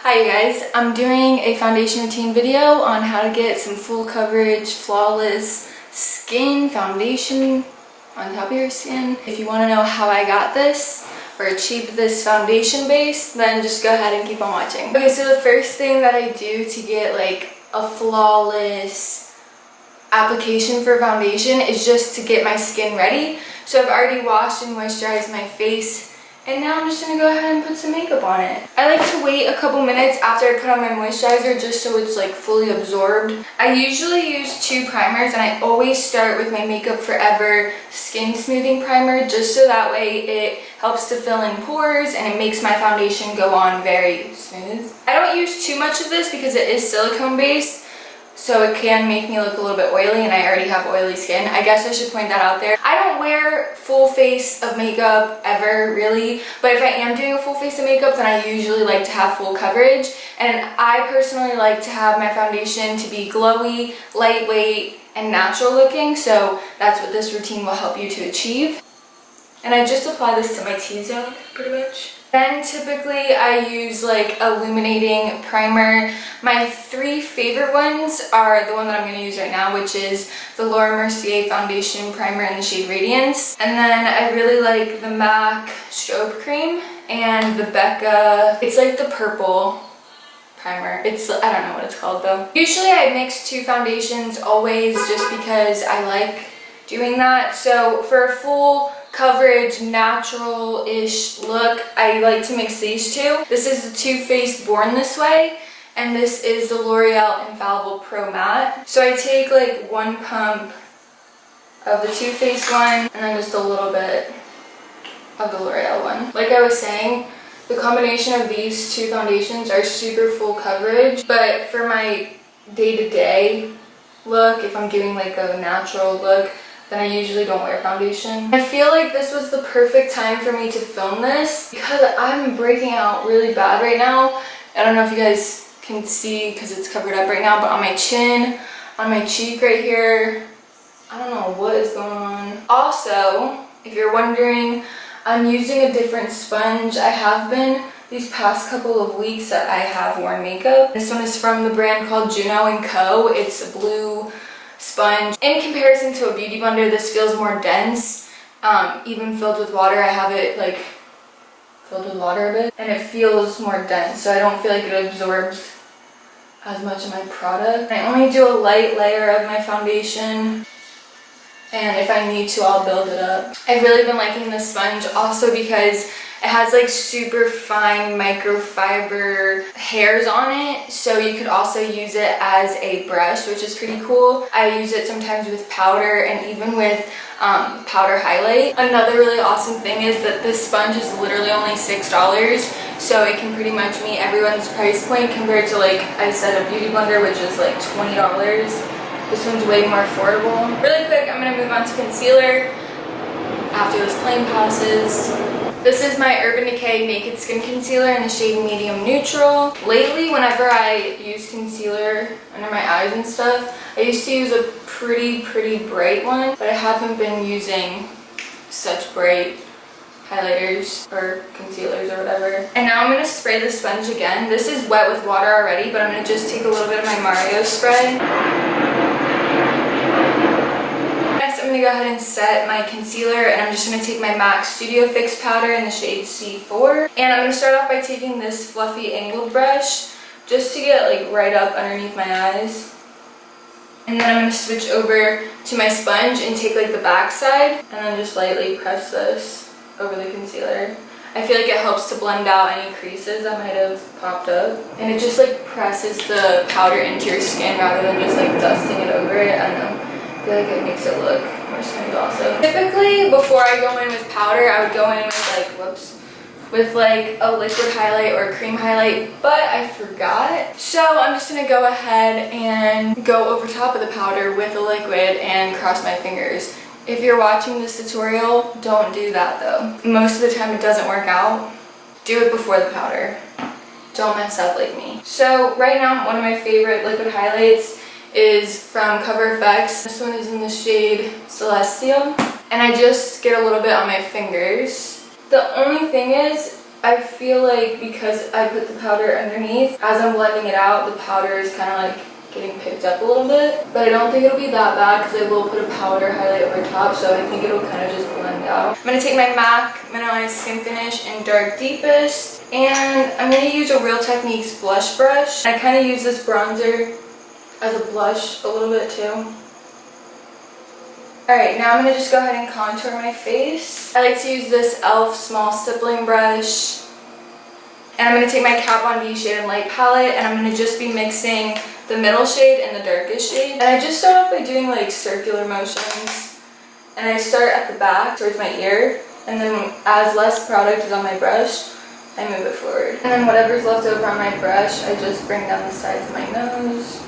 Hi you guys, I'm doing a foundation routine video on how to get some full coverage, flawless skin foundation on top of your skin. If you want to know how I got this or achieved this foundation base, then just go ahead and keep on watching. Okay, so the first thing that I do to get like a flawless application for foundation is just to get my skin ready. So I've already washed and moisturized my face, and now I'm just going to go ahead and put some makeup on it. I like to wait a couple minutes after I put on my moisturizer just so it's like fully absorbed. I usually use 2 primers, and I always start with my Makeup Forever Skin Smoothing Primer just so that way it helps to fill in pores and it makes my foundation go on very smooth. I don't use too much of this because it is silicone based, so it can make me look a little bit oily, and I already have oily skin. I guess I should point that out there. I don't wear full face of makeup ever, really, but if I am doing a full face of makeup, then I usually like to have full coverage, and I personally like to have my foundation to be glowy, lightweight, and natural looking, so that's what this routine will help you to achieve. And I just apply this to my T-zone, pretty much. Then typically I use like illuminating primer. My 3 favorite ones are the one that I'm going to use right now, which is the Laura Mercier Foundation Primer in the shade Radiance. And then I really like the MAC Strobe Cream and the Becca, it's like the purple primer. I don't know what it's called though. Usually I mix 2 foundations always just because I like doing that. So for a full coverage, natural-ish look, I like to mix these 2. This is the Too Faced Born This Way, and this is the L'Oreal Infallible Pro Matte. So I take like 1 pump of the Too Faced one, and then just a little bit of the L'Oreal one. Like I was saying, the combination of these 2 foundations are super full coverage, but for my day-to-day look, if I'm doing like a natural look, then I usually don't wear foundation. I feel like this was the perfect time for me to film this because I'm breaking out really bad right now. I don't know if you guys can see because it's covered up right now, but on my chin, on my cheek right here, I don't know what is going on. Also, if you're wondering, I'm using a different sponge. I have been these past couple of weeks that I have worn makeup. This one is from the brand called Juno & Co. It's a blue sponge. In comparison to a beauty blender, this feels more dense. Even filled with water, I have it like filled with water a bit, and it feels more dense, so I don't feel like it absorbs as much of my product. I only do a light layer of my foundation, and if I need to, I'll build it up. I've really been liking this sponge also because it has like super fine microfiber hairs on it, so you could also use it as a brush, which is pretty cool. I use it sometimes with powder and even with powder highlight. Another really awesome thing is that this sponge is literally only $6, so it can pretty much meet everyone's price point compared to, like I said, a beauty blender, which is like $20. This one's way more affordable. Really quick, I'm going to move on to concealer after this plane passes. This is my Urban Decay Naked Skin Concealer in the shade Medium Neutral. Lately, whenever I use concealer under my eyes and stuff, I used to use a pretty bright one, but I haven't been using such bright highlighters or concealers or whatever. And now I'm going to spray the sponge again. This is wet with water already, but I'm going to just take a little bit of my Mario spray. I'm going to go ahead and set my concealer, and I'm just going to take my MAC Studio Fix powder in the shade C4. And I'm going to start off by taking this fluffy angled brush just to get like right up underneath my eyes. And then I'm going to switch over to my sponge and take like the back side and then just lightly press this over the concealer. I feel like it helps to blend out any creases that might have popped up. And it just like presses the powder into your skin rather than just like dusting it over it. I don't know. I feel like it makes it look more smooth also. Typically, before I go in with powder, I would go in with like a liquid highlight or a cream highlight, but I forgot. So I'm just gonna go ahead and go over top of the powder with a liquid and cross my fingers. If you're watching this tutorial, don't do that though. Most of the time it doesn't work out. Do it before the powder. Don't mess up like me. So right now, one of my favorite liquid highlights is from Cover FX. This one is in the shade Celestial, and I just get a little bit on my fingers. The only thing is, I feel like because I put the powder underneath, as I'm blending it out, the powder is kind of like getting picked up a little bit. But I don't think it'll be that bad because I will put a powder highlight over top, so I think it'll kind of just blend out. I'm going to take my MAC Mineralized Skin Finish in Dark Deepest, and I'm going to use a Real Techniques blush brush. I kind of use this bronzer as a blush a little bit too. Alright, now I'm going to just go ahead and contour my face. I like to use this e.l.f. small stippling brush. And I'm going to take my Kat Von D Shade and Light palette, and I'm going to just be mixing the middle shade and the darkest shade. And I just start off by doing like circular motions. And I start at the back towards my ear, and then as less product is on my brush, I move it forward. And then whatever's left over on my brush, I just bring down the sides of my nose.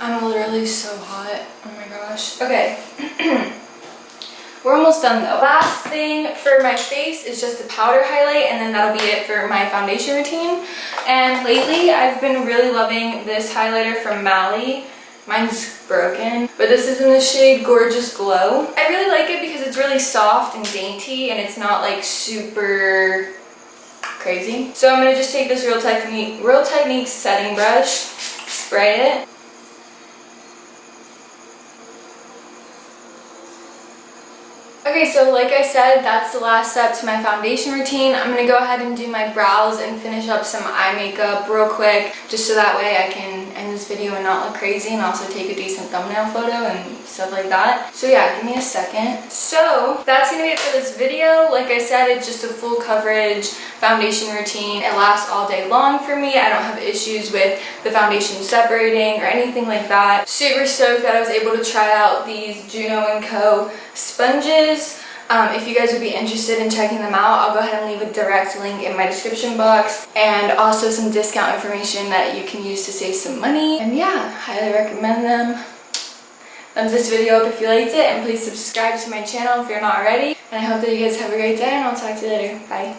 I'm literally so hot. Oh my gosh. Okay. We're almost done though. Last thing for my face is just a powder highlight, and then that'll be it for my foundation routine. And lately I've been really loving this highlighter from Mally. Mine's broken, but this is in the shade Gorgeous Glow. I really like it because it's really soft and dainty, and it's not like super crazy. So I'm gonna just take this Real Techniques setting brush, spray it. Okay, so like I said, that's the last step to my foundation routine. I'm going to go ahead and do my brows and finish up some eye makeup real quick, just so that way I can end this video and not look crazy, and also take a decent thumbnail photo and stuff like that. So yeah, give me a second. So that's going to be it for this video. Like I said, it's just a full coverage foundation routine. It lasts all day long for me. I don't have issues with the foundation separating or anything like that. Super stoked that I was able to try out these Juno & Co. sponges. If you guys would be interested in checking them out, I'll go ahead and leave a direct link in my description box, and also some discount information that you can use to save some money. And yeah, highly recommend them. Thumbs this video up if you liked it, and please subscribe to my channel if you're not already. And I hope that you guys have a great day, and I'll talk to you later. Bye.